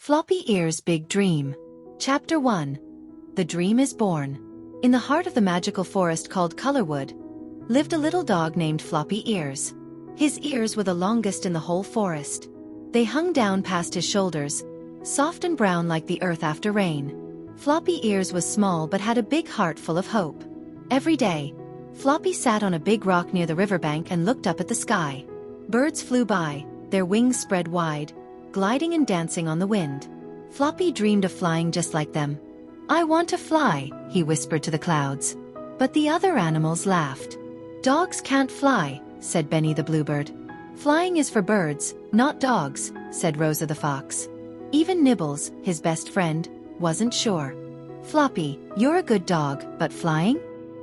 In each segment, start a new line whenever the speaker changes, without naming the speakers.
Floppy Ears' Big Dream. Chapter 1. The Dream is Born. In the heart of the magical forest called Colorwood, lived a little dog named Floppy Ears. His ears were the longest in the whole forest. They hung down past his shoulders, soft and brown like the earth after rain. Floppy Ears was small but had a big heart full of hope. Every day, Floppy sat on a big rock near the riverbank and looked up at the sky. Birds flew by, their wings spread wide, gliding and dancing on the wind. Floppy dreamed of flying just like them. "I want to fly," he whispered to the clouds. But the other animals laughed. "Dogs can't fly," said Benny the bluebird. "Flying is for birds, not dogs," said Rosa the fox. Even Nibbles, his best friend, wasn't sure. "Floppy, you're a good dog, but flying?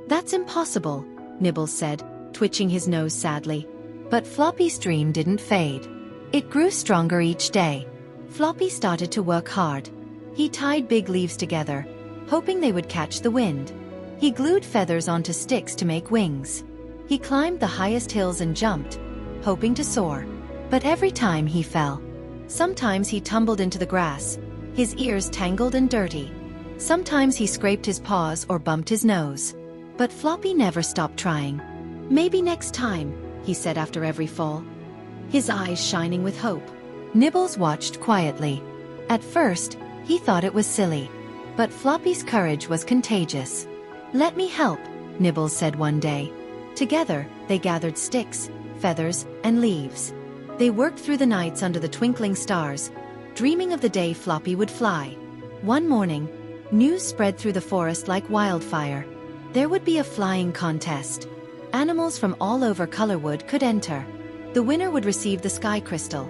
That's impossible," Nibbles said, twitching his nose sadly. But Floppy's dream didn't fade. It grew stronger each day. Floppy started to work hard. He tied big leaves together, hoping they would catch the wind. He glued feathers onto sticks to make wings. He climbed the highest hills and jumped, hoping to soar. But every time he fell. Sometimes he tumbled into the grass, his ears tangled and dirty. Sometimes he scraped his paws or bumped his nose. But Floppy never stopped trying. "Maybe next time," he said after every fall, his eyes shining with hope. Nibbles watched quietly. At first, he thought it was silly. But Floppy's courage was contagious. "Let me help," Nibbles said one day. Together, they gathered sticks, feathers, and leaves. They worked through the nights under the twinkling stars, dreaming of the day Floppy would fly. One morning, news spread through the forest like wildfire. There would be a flying contest. Animals from all over Colorwood could enter. The winner would receive the sky crystal,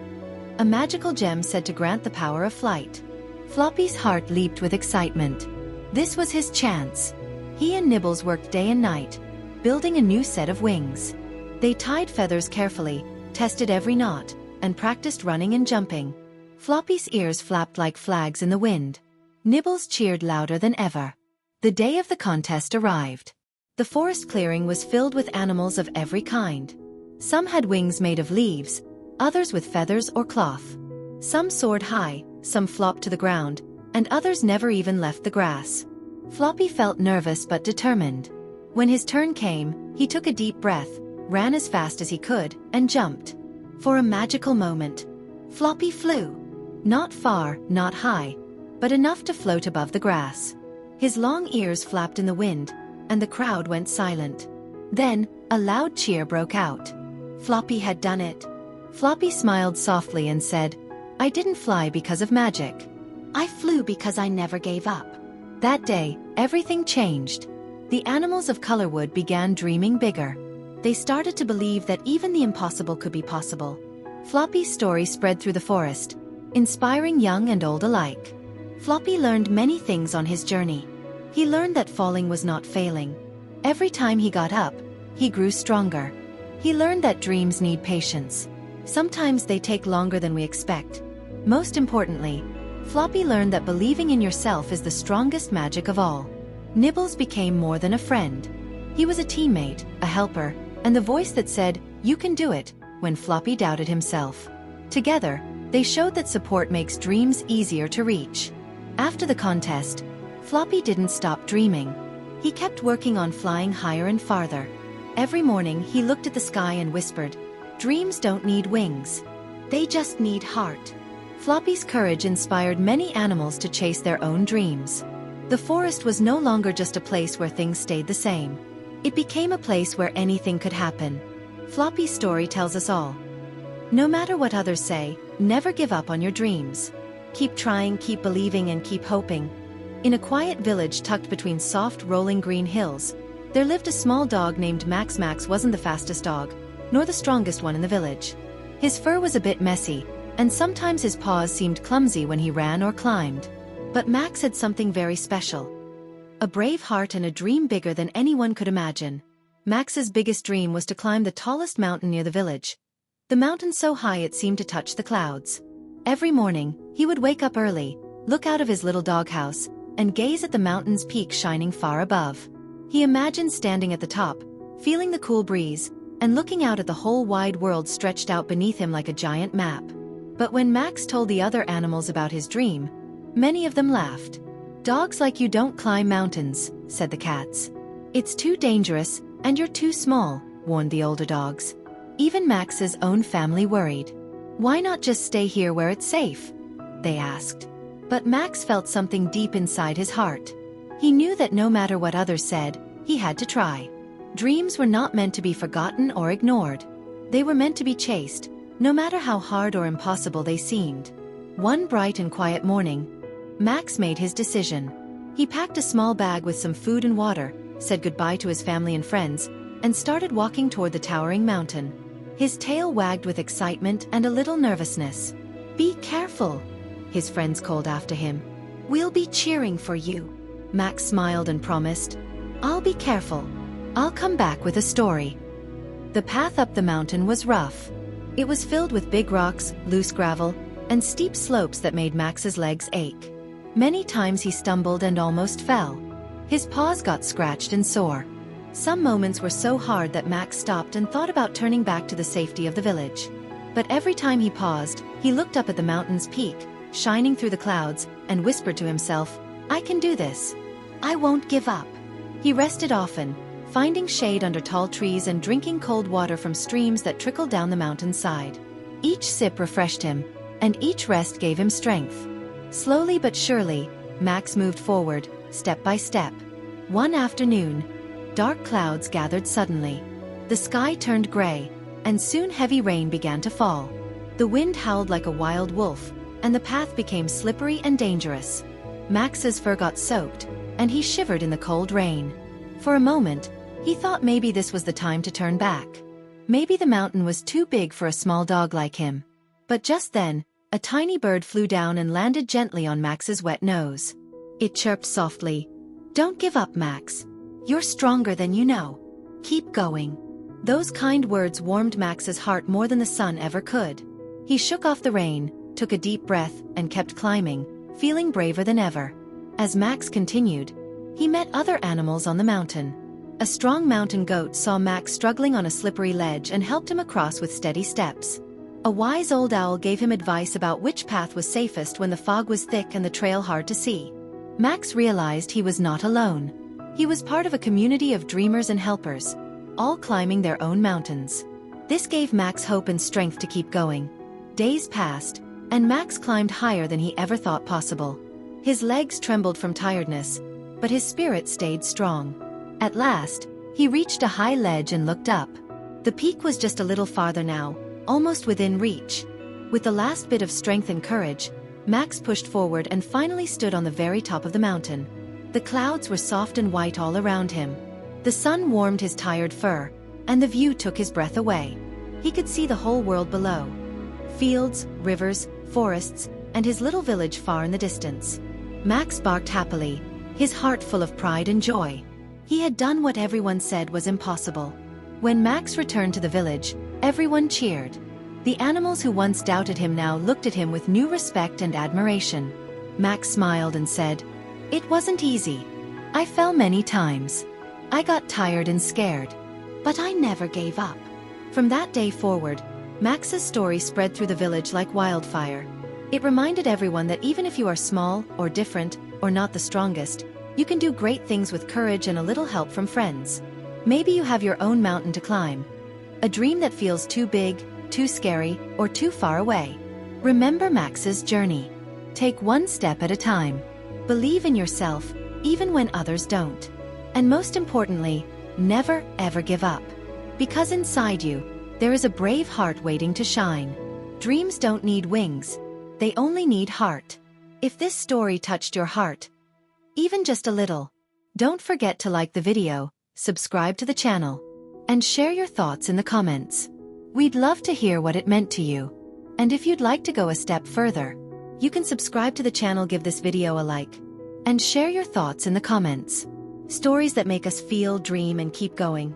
a magical gem said to grant the power of flight. Floppy's heart leaped with excitement. This was his chance. He and Nibbles worked day and night, building a new set of wings. They tied feathers carefully, tested every knot, and practiced running and jumping. Floppy's ears flapped like flags in the wind. Nibbles cheered louder than ever. The day of the contest arrived. The forest clearing was filled with animals of every kind. Some had wings made of leaves, others with feathers or cloth. Some soared high, some flopped to the ground, and others never even left the grass. Floppy felt nervous but determined. When his turn came, he took a deep breath, ran as fast as he could, and jumped. For a magical moment, Floppy flew. Not far, not high, but enough to float above the grass. His long ears flapped in the wind, and the crowd went silent. Then, a loud cheer broke out. Floppy had done it. Floppy smiled softly and said, "I didn't fly because of magic. I flew because I never gave up." That day, everything changed. The animals of Colorwood began dreaming bigger. They started to believe that even the impossible could be possible. Floppy's story spread through the forest, inspiring young and old alike. Floppy learned many things on his journey. He learned that falling was not failing. Every time he got up, he grew stronger. He learned that dreams need patience. Sometimes they take longer than we expect. Most importantly, Floppy learned that believing in yourself is the strongest magic of all. Nibbles became more than a friend. He was a teammate, a helper, and the voice that said, "You can do it," when Floppy doubted himself. Together, they showed that support makes dreams easier to reach. After the contest, Floppy didn't stop dreaming. He kept working on flying higher and farther. Every morning he looked at the sky and whispered, "Dreams don't need wings. They just need heart." Floppy's courage inspired many animals to chase their own dreams. The forest was no longer just a place where things stayed the same. It became a place where anything could happen. Floppy's story tells us all. No matter what others say, never give up on your dreams. Keep trying, keep believing, and keep hoping. In a quiet village tucked between soft rolling green hills, there lived a small dog named Max. Max wasn't the fastest dog, nor the strongest one in the village. His fur was a bit messy, and sometimes his paws seemed clumsy when he ran or climbed. But Max had something very special. A brave heart and a dream bigger than anyone could imagine. Max's biggest dream was to climb the tallest mountain near the village. The mountain so high it seemed to touch the clouds. Every morning, he would wake up early, look out of his little doghouse, and gaze at the mountain's peak shining far above. He imagined standing at the top, feeling the cool breeze, and looking out at the whole wide world stretched out beneath him like a giant map. But when Max told the other animals about his dream, many of them laughed. "Dogs like you don't climb mountains," said the cats. "It's too dangerous, and you're too small," warned the older dogs. Even Max's own family worried. "Why not just stay here where it's safe?" they asked. But Max felt something deep inside his heart. He knew that no matter what others said, he had to try. Dreams were not meant to be forgotten or ignored. They were meant to be chased, no matter how hard or impossible they seemed. One bright and quiet morning, Max made his decision. He packed a small bag with some food and water, said goodbye to his family and friends, and started walking toward the towering mountain. His tail wagged with excitement and a little nervousness. "Be careful," his friends called after him. "We'll be cheering for you." Max smiled and promised, "I'll be careful. I'll come back with a story." The path up the mountain was rough. It was filled with big rocks, loose gravel, and steep slopes that made Max's legs ache. Many times he stumbled and almost fell. His paws got scratched and sore. Some moments were so hard that Max stopped and thought about turning back to the safety of the village. But every time he paused, he looked up at the mountain's peak, shining through the clouds, and whispered to himself, "I can do this. I won't give up." He rested often, finding shade under tall trees and drinking cold water from streams that trickled down the mountainside. Each sip refreshed him, and each rest gave him strength. Slowly but surely, Max moved forward, step by step. One afternoon, dark clouds gathered suddenly. The sky turned gray, and soon heavy rain began to fall. The wind howled like a wild wolf, and the path became slippery and dangerous. Max's fur got soaked, and he shivered in the cold rain. For a moment, he thought maybe this was the time to turn back. Maybe the mountain was too big for a small dog like him. But just then, a tiny bird flew down and landed gently on Max's wet nose. It chirped softly, "Don't give up, Max. You're stronger than you know. Keep going." Those kind words warmed Max's heart more than the sun ever could. He shook off the rain, took a deep breath, and kept climbing, feeling braver than ever. As Max continued, he met other animals on the mountain. A strong mountain goat saw Max struggling on a slippery ledge and helped him across with steady steps. A wise old owl gave him advice about which path was safest when the fog was thick and the trail hard to see. Max realized he was not alone. He was part of a community of dreamers and helpers, all climbing their own mountains. This gave Max hope and strength to keep going. Days passed, and Max climbed higher than he ever thought possible. His legs trembled from tiredness, but his spirit stayed strong. At last, he reached a high ledge and looked up. The peak was just a little farther now, almost within reach. With the last bit of strength and courage, Max pushed forward and finally stood on the very top of the mountain. The clouds were soft and white all around him. The sun warmed his tired fur, and the view took his breath away. He could see the whole world below. Fields, rivers, forests, and his little village far in the distance. Max barked happily, his heart full of pride and joy. He had done what everyone said was impossible. When Max returned to the village, everyone cheered. The animals who once doubted him now looked at him with new respect and admiration. Max smiled and said, "It wasn't easy. I fell many times. I got tired and scared. But I never gave up." From that day forward, Max's story spread through the village like wildfire. It reminded everyone that even if you are small, or different, or not the strongest, you can do great things with courage and a little help from friends. Maybe you have your own mountain to climb. A dream that feels too big, too scary, or too far away. Remember Max's journey. Take one step at a time. Believe in yourself, even when others don't. And most importantly, never ever give up. Because inside you, there is a brave heart waiting to shine. Dreams don't need wings. They only need heart. If this story touched your heart, even just a little, don't forget to like the video, subscribe to the channel, and share your thoughts in the comments. We'd love to hear what it meant to you. And if you'd like to go a step further, you can subscribe to the channel, give this video a like, and share your thoughts in the comments. Stories that make us feel, dream, and keep going.